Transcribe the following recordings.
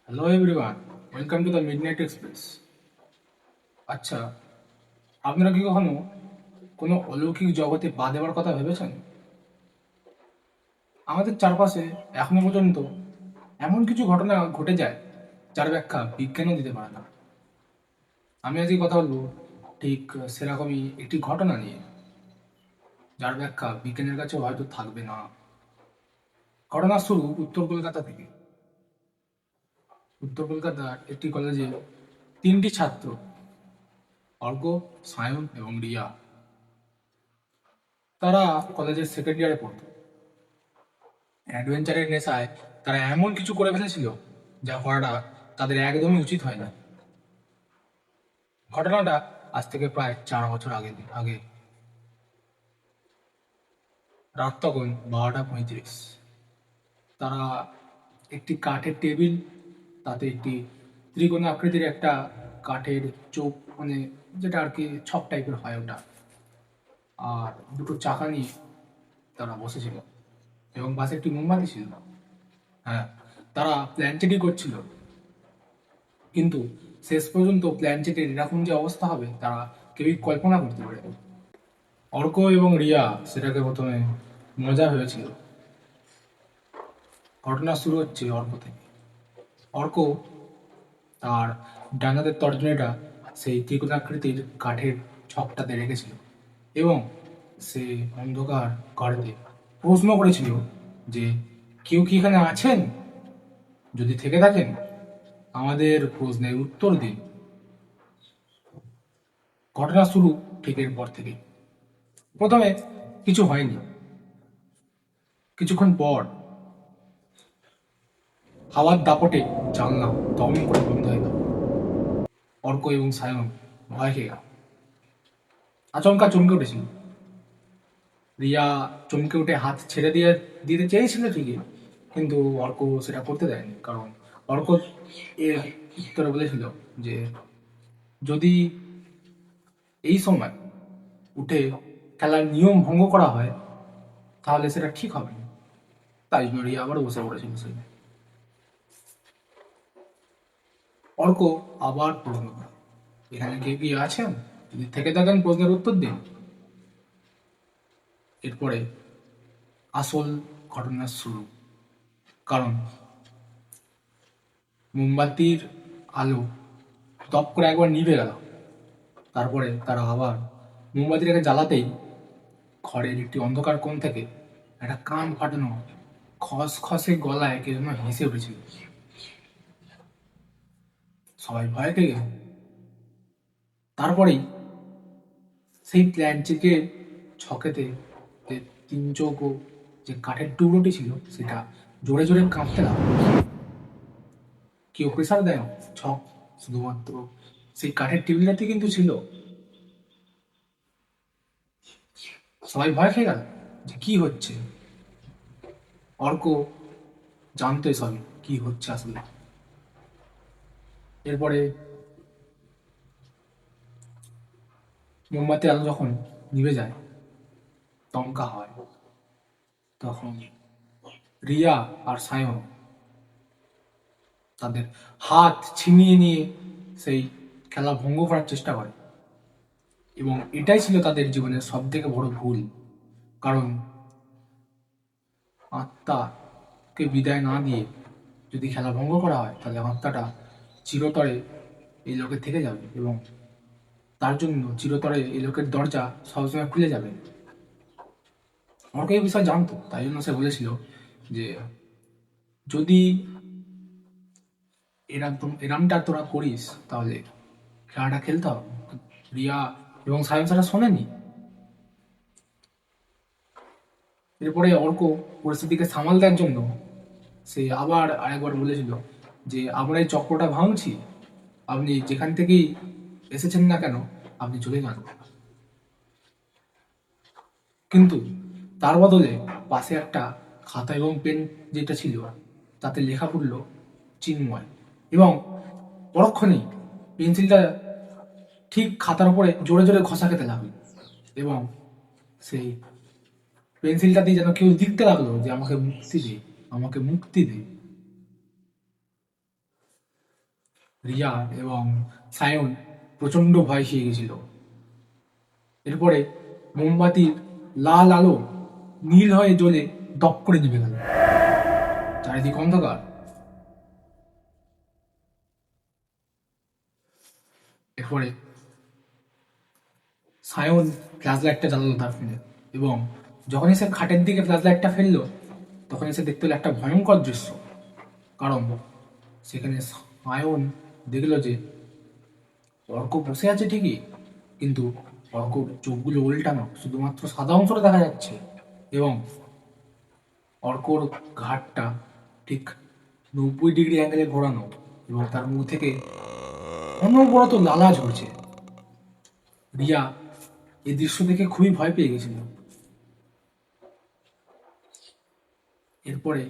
Hello everyone, welcome to the midnight express. আচ্ছা, আপনারা কি কখনো কোনো অলৌকিক জগতে পা দেওয়ার কথা ভেবেছেন? আমাদের চারপাশে এখনো পর্যন্ত এমন কিছু ঘটনা ঘটে যায় যার ব্যাখ্যা বিজ্ঞানও দিতে পারে না। আমি আজকে কথা বলবো ঠিক সেরকমই একটি ঘটনা নিয়ে, যার ব্যাখ্যা বিজ্ঞানের কাছেও হয়তো থাকবে না। ঘটনার শুরু উত্তর কলকাতা থেকে। উত্তর কলকাতার একটি কলেজে তিনটি ছাত্র, অর্ক, সায়ন এবং রিয়া, তারা কলেজের সেকেন্ড ইয়ারে পড়তো। অ্যাডভেঞ্চারের নেশায় তারা এমন কিছু করে ফেলেছিল যা করাটা তাদের একদমই উচিত হয় না। ঘটনাটা আজ থেকে প্রায় 4 বছর আগে। রাত তখন 12টা 35। তারা একটি কাঠের টেবিল, তাতে একটি ত্রিকোণ আকৃতির একটা কাঠের চোখ, মানে যেটা আর কি ছক টাইপের হয় ওটা, আর দুটো চাকা নিয়ে তারা বসেছিল এবং পাশে একটি মোমবাতি ছিল। হ্যাঁ, তারা প্ল্যান চেটই করছিল, কিন্তু শেষ পর্যন্ত প্ল্যান চেটের এরকম যে অবস্থা হবে তারা কেউই কল্পনা করতে পারে। অর্ক এবং রিয়া সেটাকে প্রথমে মজা হয়েছিল। ঘটনা শুরু হচ্ছে অর্ক থেকে। অর্ক তার ডানাদের তর্জনীটা সেই ত্রিকোণাকৃতির কাঠের ছকটাতে রেখেছিল এবং সে অন্ধকার ঘরেতে প্রশ্ন করেছিল যে কেউ কি এখানে আছেন? যদি থেকে থাকেন আমাদের প্রশ্নের উত্তর দিন। ঘটনা শুরু ঠিক এরপর থেকে। প্রথমে কিছু হয়নি। কিছুক্ষণ পর হাওয়ার দাপটে জানলা দম করে বন্ধ হয়ে গেল। অর্ক এবং সায়ন ভয় খেয়ে গেল। আচমকা চমকে উঠেছিল। রিয়া চমকে উঠে হাত ছেড়ে দিতে চেয়েছিল ঠিকই, কিন্তু অর্ক সেটা করতে দেয়নি, কারণ অর্ক এর উত্তরে বলেছিল যে যদি এই সময় উঠে খেলার নিয়ম ভঙ্গ করা হয় তাহলে সেটা ঠিক হবে না। তাই জন্য রিয়া আবার বসে পড়েছিল সেখানে। অর্ক আবার প্রশ্ন করে, এখানে কে কি আছেন? যদি থেকে থাকেন প্রশ্নের উত্তর দিন। এরপরে আসল ঘটনার শুরু, কারণ মোমবাতির আলো দপ করে একবার নিভে গেল। তারপরে তারা আবার মোমবাতিটাকে জ্বালাতেই ঘরের একটি অন্ধকার কোণ থেকে একটা কান ফাটানো খসখসে গলায় কে যেন হেসে উঠেছিল। সবাই ভয় পেয়ে গেল। তারপরেই সেই প্ল্যানটিকে ছকেতে যে তিন চৌকো যে কাঠের টুকরোটি ছিল সেটা জোরে জোরে কাঁপতে লাগলো। কেউ প্রেসার দেয় না, ছক শুধুমাত্র সেই কাঠের টেবিলটাতে কিন্তু ছিল। সবাই ভয় খেয়ে গেল যে কি হচ্ছে। অর্ক জানতো সবই কি হচ্ছে আসলে। এরপরে মোমবাতি আলো যখন নিভে যায়, দমকা হয়, তখন রিয়া আর সায়ন তাদের হাত ছিনিয়ে নিয়ে সেই খেলা ভঙ্গ করার চেষ্টা করে, এবং এটাই ছিল তাদের জীবনের সব থেকে বড় ভুল। কারণ আত্মাকে বিদায় না দিয়ে যদি খেলা ভঙ্গ করা হয় তাহলে আত্মাটা চিরতরে এই লোকে থেকে যাবে, এবং তার জন্য চিরতরে এই লোকের দরজা সবসময় খুলে যাবে। অর্ক এই বিষয় জানতো, তাই জন্য সে বলেছিল যে যদি এরামটা তোরা করিস তাহলে খেলাটা খেলতে হবে। রিয়া এবং সায়ন সেটা শোনেনি। এরপরে অর্ক পরিস্থিতিকে সামাল দেওয়ার জন্য সে আবার আরেকবার বলেছিল যে আমরা এই চক্রটা ভাঙছি, আপনি যেখান থেকেই এসেছেন না কেন আপনি চলে যান। কিন্তু তার বদলে পাশে একটা খাতা এবং পেন যেটা ছিল তাতে লেখা পড়ল চিন্ময়, এবং পরক্ষণেই পেন্সিলটা ঠিক খাতার উপরে জোরে জোরে ঘষা খেতে লাগলো, এবং সেই পেন্সিলটা দিয়ে যেন কেউ লিখতে লাগলো যে আমাকে মুক্তি দে, আমাকে মুক্তি দে। রিয়া এবং সায়ন প্রচণ্ড ভয় খেয়ে গেছিল। এরপরে মোমবাতির লাল আলো নীল হয়ে জ্বলে দপ করে নিভে গেল, চারিদিক অন্ধকার। এরপরে সায়ন ফ্ল্যাশ লাইটটা জ্বালালো তার ফোনে, এবং যখনই সে খাটের দিকে ফ্ল্যাশ লাইটটা ফেললো তখনই সে দেখতে পেলো একটা ভয়ঙ্কর দৃশ্য। কারণ সেখানে সায়ন দেখলো যে অর্ক বসে আছে ঠিকই, কিন্তু অর্কর চোখগুলো উল্টানো, শুধুমাত্র সাদা অংশটা দেখা যাচ্ছে, এবং অর্কর ঘাটটা ঠিক 90 ডিগ্রি অ্যাঙ্গেলে ঘোরানো, এবং তার মুখ থেকে অনবরত লালা ঝরছে। রিয়া এই দৃশ্য দেখে খুবই ভয় পেয়ে গেছিল। এরপরে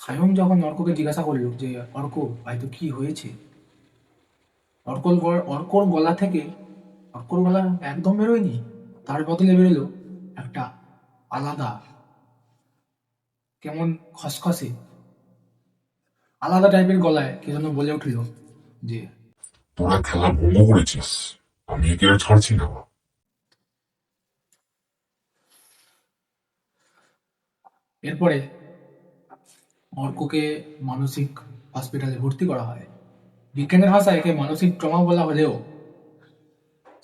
সায়ন যখন অর্ককে জিজ্ঞাসা করলো যে অর্ক ভাই তো কি হয়েছে, অর্কর গলা থেকে, অর্কর গলা একদম বেরোয়নি, তার বদলে বেরোলো একটা আলাদা, কেমন খসখসে আলাদা টাইপের গলায় কে যেন বলে উঠল যে তোরা খেলা ভঙ্গ করেছিস, আমি একে আর ছাড়ছি না। এরপরে অর্ককে মানসিক হসপিটালে ভর্তি করা হয়। বিজ্ঞানের ভাষায় একে মানসিক ট্রমা বলা হলেও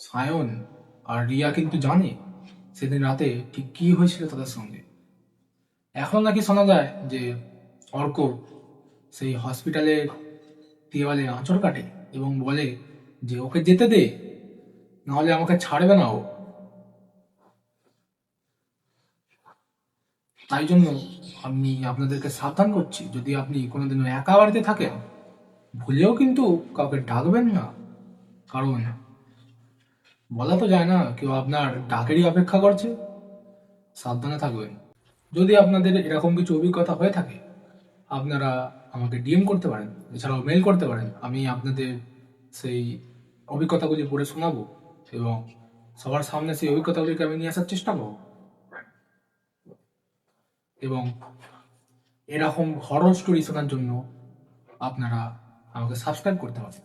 সায়ন আর রিয়া কিন্তু জানে সেদিন রাতে ঠিক কি হয়েছিল তাদের সঙ্গে। এখন নাকি শোনা যায় যে অর্ক সেই হসপিটালের দেওয়ালে আঁচড় কাটে এবং বলে যে ওকে যেতে দে, নাহলে আমাকে ছাড়বে না ও। তাই জন্য আমি আপনাদেরকে সাবধান করছি, যদি আপনি কোনোদিনও একা বাড়িতে থাকেন ভুলেও কিন্তু কাউকে ডাকবেন না, কারণ বলা তো যায় না কেউ আপনার ডাকেরই অপেক্ষা করছে। সাবধানে থাকবেন। যদি আপনাদের এরকম কিছু অভিজ্ঞতা হয়ে থাকে আপনারা আমাকে ডিএম করতে পারেন, এছাড়াও মেল করতে পারেন। আমি আপনাদের সেই অভিজ্ঞতাগুলি পড়ে শোনাবো এবং সবার সামনে সেই অভিজ্ঞতাগুলিকে আমি নিয়ে আসার চেষ্টা করব। এবং এরকম হরর স্টোরি শোনার জন্য আপনারা আমাকে সাবস্ক্রাইব করতে পারেন।